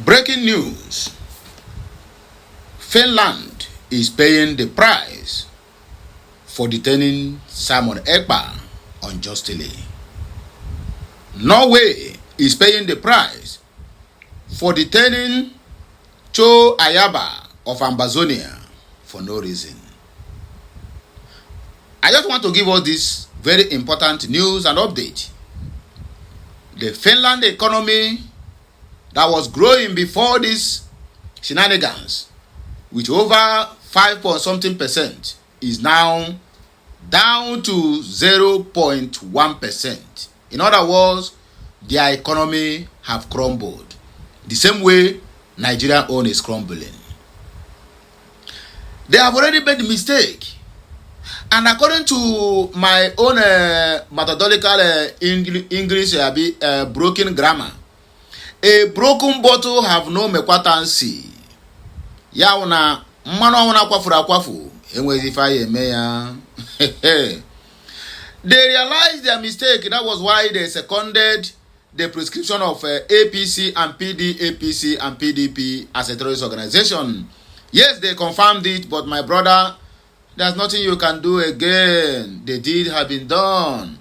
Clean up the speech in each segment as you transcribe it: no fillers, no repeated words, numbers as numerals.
Breaking news. Finland is paying the price for detaining Simon Ekpa unjustly. Norway is paying the price for detaining Cho Ayaba of Amazonia for no reason. I just want to give all this very important news and update. The Finland economy that was growing before this shenanigans with over 5% is now down to 0.1%. In other words, their economy have crumbled. The same way Nigeria own is crumbling. They have already made the mistake. And according to my own methodological English broken grammar, a broken bottle have no mekwatansi. Ya una mmanu ọhụrụ akwafuru akwafu enwezi ife eme ya. They realized their mistake. That was why they seconded the prescription of APC and APC and PDP as a terrorist organization. Yes, they confirmed it, but my brother, there's nothing you can do again. The deed has been done.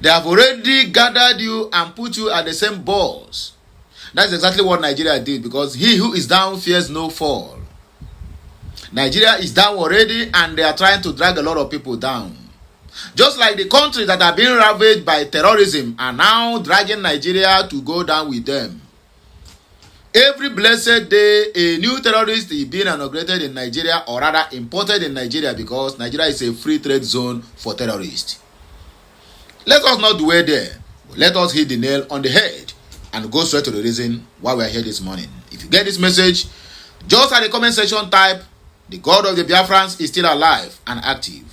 They have already gathered you and put you at the same balls. That's exactly what Nigeria did, because he who is down fears no fall. Nigeria is down already and they are trying to drag a lot of people down. Just like the countries that are being ravaged by terrorism are now dragging Nigeria to go down with them. Every blessed day, a new terrorist is being inaugurated in Nigeria, or rather imported in Nigeria, because Nigeria is a free trade zone for terrorists. Let us not dwell there. Let us hit the nail on the head and go straight to the reason why we are here this morning. If you get this message, just at the comment section type, "The God of the Biafrans is still alive and active."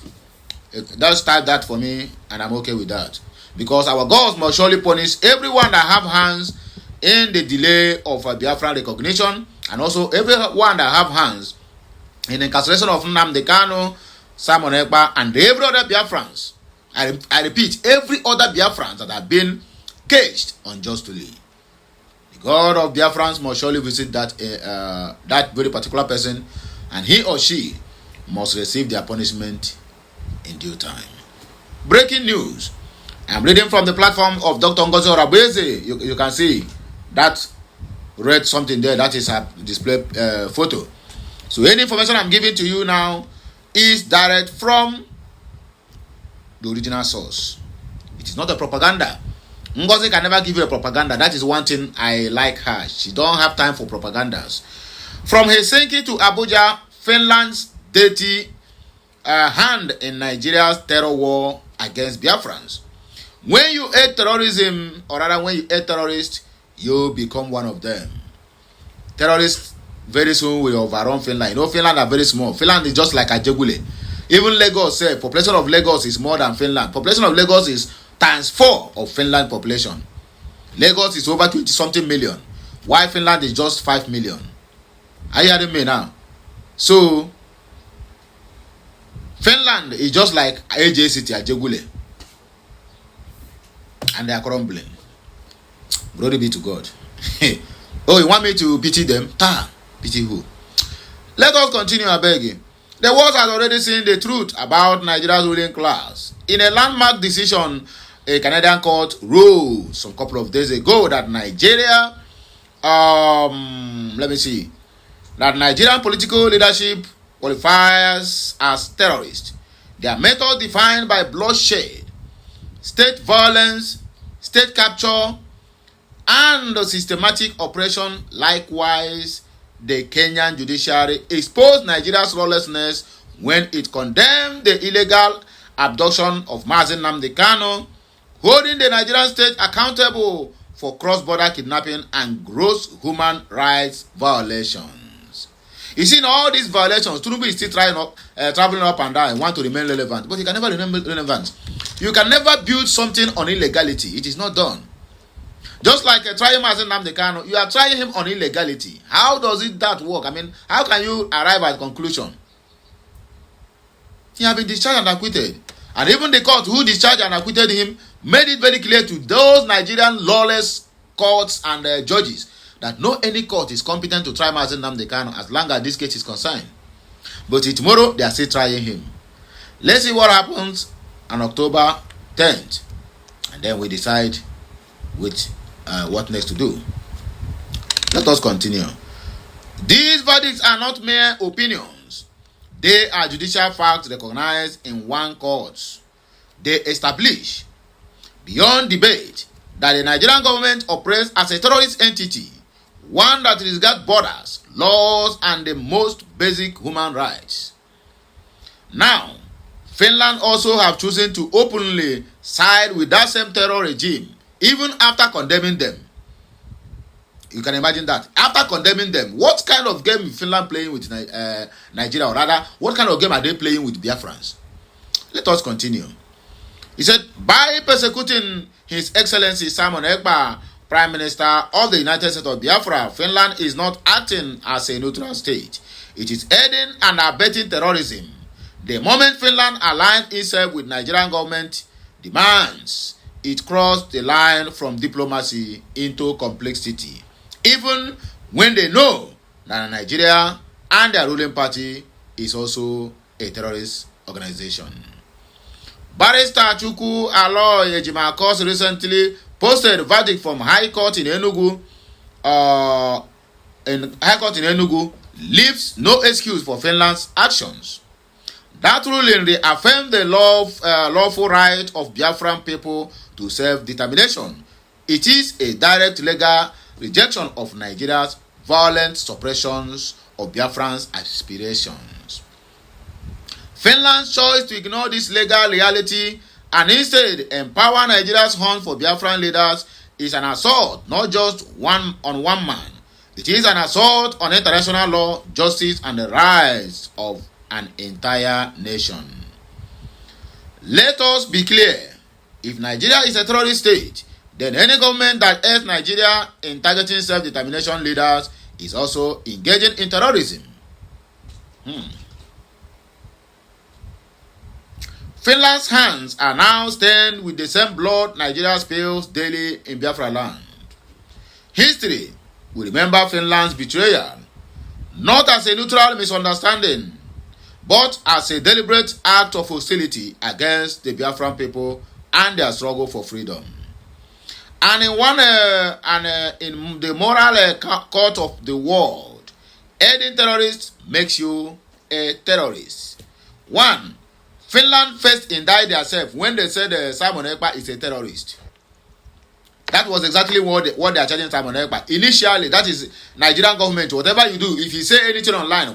Just type that for me and I'm okay with that. Because our gods must surely punish everyone that have hands in the delay of Biafran recognition, and also everyone that have hands in the incarceration of Nnamdi Kanu, Simon Ekpa, and every other Biafrans. I repeat, every other Biafrans that have been caged unjustly. The God of Biafrans must surely visit that very particular person, and he or she must receive their punishment in due time. Breaking news. I'm reading from the platform of Dr. Ngozi Orabeze. You can see that read something there. That is a display photo. So any information I'm giving to you now is direct from the original source. It is not a propaganda. Ngozi can never give you a propaganda. That is one thing I like her. She don't have time for propagandas. From Helsinki to Abuja, Finland's dirty hand in Nigeria's terror war against Biafrans. When you hate terrorism, or rather when you hate terrorists, you become one of them. Terrorists very soon will overrun Finland. You know, Finland are very small. Finland is just like Ajegule. Even Lagos, population of Lagos is more than Finland. Population of Lagos is ×4 of Finland population. Lagos is over 20-something million, while Finland is just 5 million. Are you hearing me now? So, Finland is just like AJ City, Ajegule. And they are crumbling. Glory be to God. Oh, you want me to pity them? Pity who? Let us continue, I beg you. The world has already seen the truth about Nigeria's ruling class. In a landmark decision, a Canadian court ruled some couple of days ago that Nigeria, that Nigerian political leadership qualifies as terrorists. Their method defined by bloodshed, state violence, state capture, and the systematic oppression. Likewise, the Kenyan judiciary exposed Nigeria's lawlessness when it condemned the illegal abduction of Mazi Nnamdi Kanu, holding the Nigerian state accountable for cross-border kidnapping and gross human rights violations. You see, in all these violations, Tinubu is still traveling up and down and want to remain relevant, but he can never remain relevant. You can never build something on illegality. It is not done. Just like trying Mazi Nnamdi Kanu, you are trying him on illegality. How does that work? I mean, how can you arrive at conclusion? He has been discharged and acquitted. And even the court who discharged and acquitted him made it very clear to those Nigerian lawless courts and judges that no any court is competent to try Mazi Nnamdi Kanu as long as this case is concerned. But tomorrow, they are still trying him. Let's see what happens on October 10th. And then we decide what next to do. Let us continue. These verdicts are not mere opinions. They are judicial facts recognized in one court. They establish, beyond debate, that the Nigerian government operates as a terrorist entity, one that disregards borders, laws, and the most basic human rights. Now, Finland also have chosen to openly side with that same terror regime, even after condemning them. You can imagine that. After condemning them, what kind of game is Finland playing with Nigeria? Or rather, what kind of game are they playing with Biafrans? Let us continue. He said, by persecuting His Excellency Simon Ekpa, Prime Minister of the United States of Biafra, Finland is not acting as a neutral state. It is aiding and abetting terrorism. The moment Finland aligned itself with Nigerian government demands, it crossed the line from diplomacy into complexity, even when they know that Nigeria and their ruling party is also a terrorist organization. Barrister Chukwu Aloy Ejimakos recently posted a verdict from High Court in Enugu. Leaves no excuse for Finland's actions. That ruling reaffirmed the lawful right of Biafran people to self-determination. It is a direct legal rejection of Nigeria's violent suppressions of Biafran's aspirations. Finland's choice to ignore this legal reality and instead empower Nigeria's hunt for Biafran leaders is an assault not just on one man. It is an assault on international law, justice, and the rights of an entire nation. Let us be clear. If Nigeria is a terrorist state, then any government that aids Nigeria in targeting self-determination leaders is also engaging in terrorism. Finland's hands are now stained with the same blood Nigeria spills daily in Biafra land. History will remember Finland's betrayal, not as a neutral misunderstanding, but as a deliberate act of hostility against the Biafran people and their struggle for freedom. And in the moral court of the world, aiding terrorists makes you a terrorist. 1. Finland first indicted themselves when they said Simon Ekpa is a terrorist. That was exactly what they are charging Simon Ekpa. Initially, that is Nigerian government. Whatever you do, if you say anything online,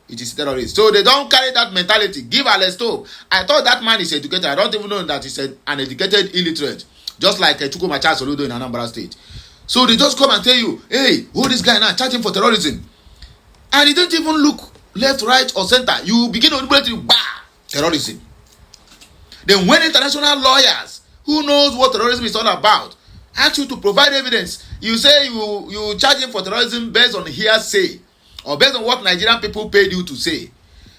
it is terrorist. So they don't carry that mentality. Give Alex Tobe. I thought that man is educated. I don't even know that he's an educated illiterate. Just like Chukwu Macha Soludo in Anambra State. So they just come and tell you, hey, who this guy now charging for terrorism? And he don't even look left, right, or center. You begin to terrorism. Then when international lawyers who knows what terrorism is all about ask you to provide evidence, you say you charge him for terrorism based on hearsay or based on what Nigerian people paid you to say,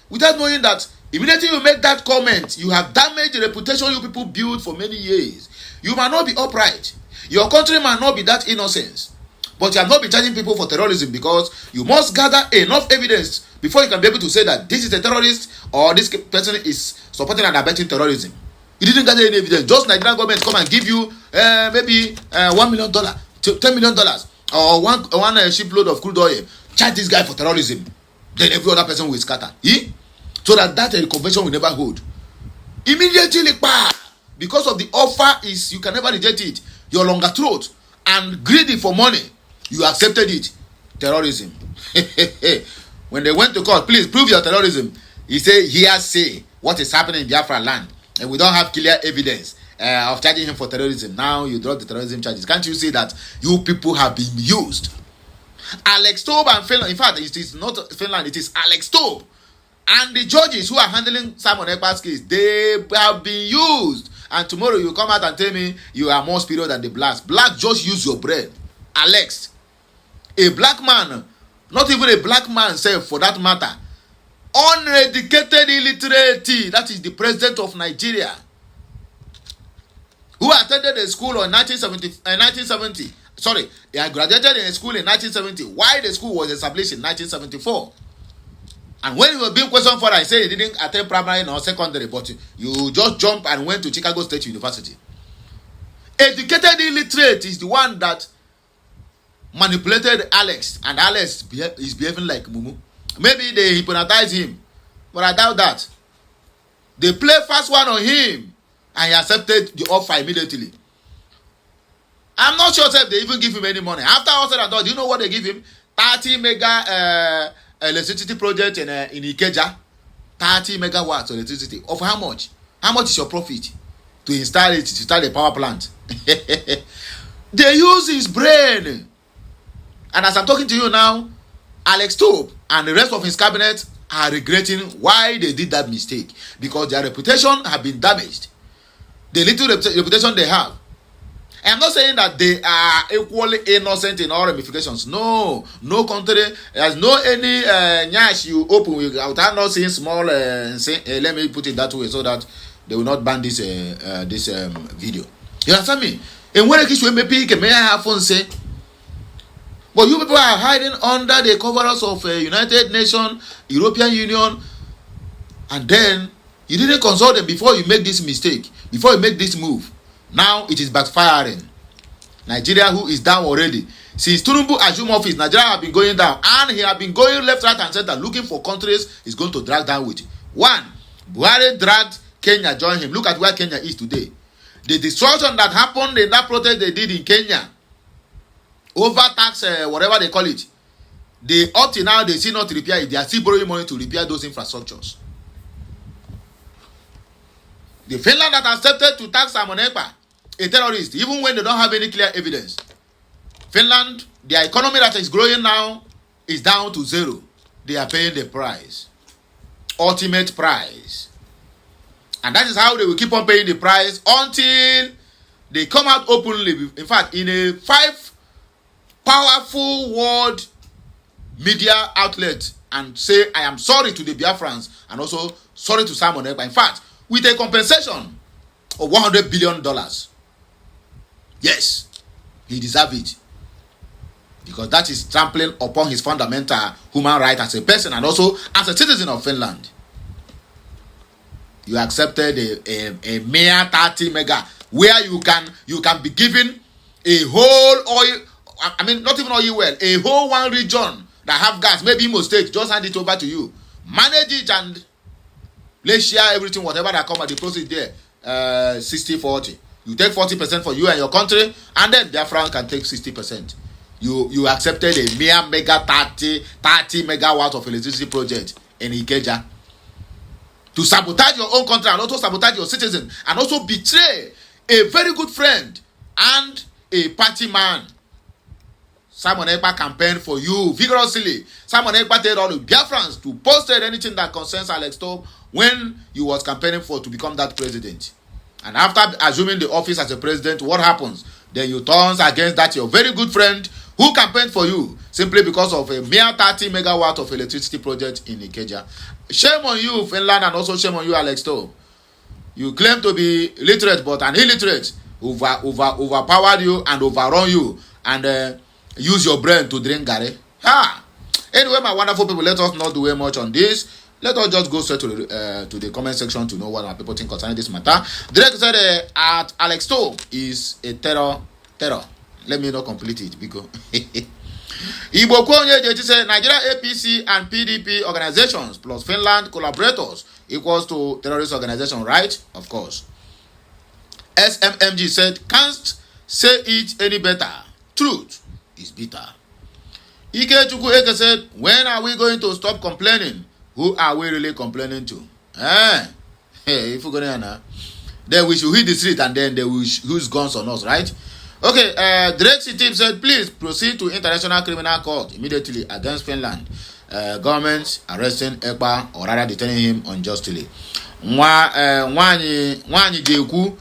without knowing that immediately you make that comment, you have damaged the reputation you people built for many years. You might not be upright. Your country might not be that innocent. But you have not been charging people for terrorism because you must gather enough evidence before you can be able to say that this is a terrorist or this person is supporting and abetting terrorism. You didn't gather any evidence. Just Nigerian government come and give you maybe $1 million, $10 million, or one shipload of crude oil. Charge this guy for terrorism. Then every other person will scatter. So that convention will never hold. Immediately, because of the offer is you can never reject it. Your longer throat and greedy for money, you accepted it. Terrorism. When they went to court, please prove your terrorism. He said, hearsay what is happening in Biafra land. And we don't have clear evidence of charging him for terrorism. Now you drop the terrorism charges. Can't you see that you people have been used? Alex Tobe and Finland, in fact, it is not Finland, it is Alex Tobe. And the judges who are handling Simon Ekpa's case, they have been used. And tomorrow you come out and tell me you are more spiritual than the blacks. Blacks just use your brain. Alex, a black man, not even a black man self for that matter, uneducated illiterate, that is the president of Nigeria, who attended a school in 1970 Sorry, he had graduated in a school in 1970, while the school was established in 1974. And when he was being questioned for that, he said he didn't attend primary nor secondary, but you just jumped and went to Chicago State University. Educated illiterate is the one that manipulated Alex, and Alex is behaving like Mumu. Maybe they hypnotized him, but I doubt that. They play fast one on him, and he accepted the offer immediately. I'm not sure if they even give him any money. After all said and done, do you know what they give him? 30 mega electricity project in Ikeja. 30 megawatts of electricity. Of how much? How much is your profit to install it, to start a power plant? They use his brain. And as I'm talking to you now, Alex Tope and the rest of his cabinet are regretting why they did that mistake, because their reputation have been damaged. The little reputation they have. I'm not saying that they are equally innocent in all ramifications. No country, there's no any nyash you open without not seeing small. Let me put it that way so that they will not ban this video. You understand me? And when I may have fun say, but you people are hiding under the covers of United Nations, European Union, and then you didn't consult them before you make this mistake, before you make this move. Now it is backfiring. Nigeria, who is down already. Since Tinubu assumed office, Nigeria have been going down. And he has been going left, right, and center, looking for countries he's going to drag down with. One, Buhari dragged Kenya, join him. Look at where Kenya is today. The destruction that happened in that protest they did in Kenya, over tax, whatever they call it, they up to now, they still not repair it. They are still borrowing money to repair those infrastructures. The Finland that accepted to tax Simon Ekpa, a terrorist, even when they don't have any clear evidence. Finland, their economy that is growing now is down to zero. They are paying the price. Ultimate price. And that is how they will keep on paying the price until they come out openly. In fact, in a 5 powerful world media outlet and say, I am sorry to the Biafrans and also sorry to Simon Ekpa. In fact, with a compensation of $100 billion. Yes, he deserves it. Because that is trampling upon his fundamental human right as a person and also as a citizen of Finland. You accepted a mere 30 mega where you can be given a whole oil, I mean not even oil well, a whole one region that have gas, maybe Imo State, just hand it over to you. Manage it and let's share everything, whatever that come at the process there, 60-40. You take 40% for you and your country, and then Biafran can take 60%. You accepted a mere mega 30 megawatt of electricity project in Ikeja to sabotage your own country and also sabotage your citizens and also betray a very good friend and a party man. Simon Ekpa campaigned for you vigorously. Simon Ekpa told all the Biafrans to post anything that concerns Alex Tope when he was campaigning for to become that president. And after assuming the office as a president, what happens? Then you turn against that your very good friend who campaigned for you simply because of a mere 30 megawatt of electricity project in Ikeja. Shame on you, Finland, and also shame on you, Alex Tope. You claim to be literate, but an illiterate overpowered you and overrun you and use your brain to drink Gary. Anyway, my wonderful people, let us not do way much on this. Let us just go straight to the comment section to know what our people think concerning this matter. Direct said at Alex Tope is a terror. Let me not complete it because Igbo Konye Jeji said Nigeria APC and PDP organizations plus Finland collaborators equals to terrorist organization, right? Of course. SMMG said can't say it any better. Truth is bitter. Ike Chukwu Eke said, when are we going to stop complaining? Who are we really complaining to? If we're going to then we should hit the street and then they will use guns on us, right? Okay, Drake City said, please proceed to International Criminal Court immediately against Finland. Government arresting Ekpa or rather detaining him unjustly. Wanyi Jeku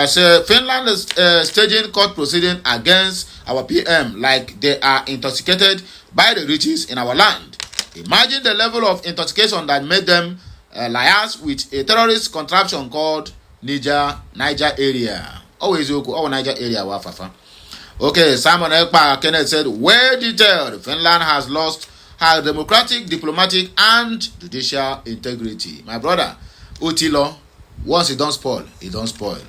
said, Finland is staging court proceeding against our PM like they are intoxicated by the riches in our land. Imagine the level of intoxication that made them liars with a terrorist contraption called Niger area. Always Niger area wafafa. Okay, Simon Ekpa Kenneth said, well detailed, Finland has lost her democratic, diplomatic, and judicial integrity. My brother, Utilo, once it don't spoil, it don't spoil.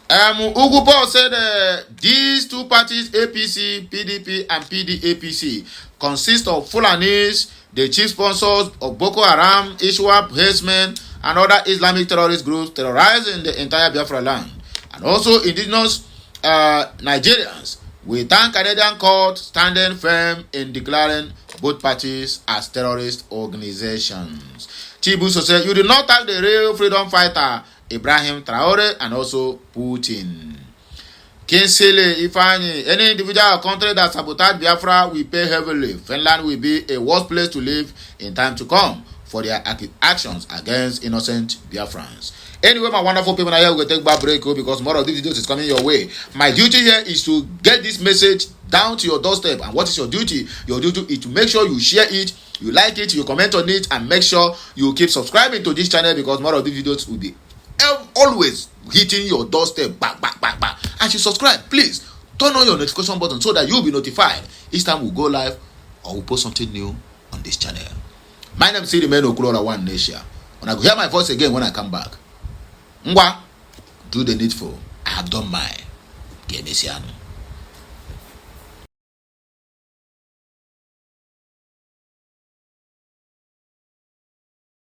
Ugu Paul said these two parties, APC, PDP, and PDAPC, consist of Fulanis, the chief sponsors of Boko Haram, ISWAP, herdsmen, and other Islamic terrorist groups terrorizing the entire Biafra land, and also indigenous Nigerians. We thank Canadian court standing firm in declaring both parties as terrorist organizations. Chibuso said, you did not tag the real freedom fighter Ibrahim Traore and also Putin. Kinsele Ifani, any individual or country that sabotage Biafra will pay heavily. Finland will be a worse place to live in time to come for their actions against innocent Biafrans. Anyway, my wonderful people, here we will take back break because more of these videos is coming your way. My duty here is to get this message down to your doorstep. And what is your duty? Your duty is to make sure you share it, you like it, you comment on it, and make sure you keep subscribing to this channel because more of these videos will be always hitting your doorstep back. And you subscribe, please turn on your notification button so that you'll be notified each time we go live or we post something new on this channel. My name is Siri Meno Kulora One Nation. When I go hear my voice again when I come back, Ngwa, do the needful. I have done mine. Get me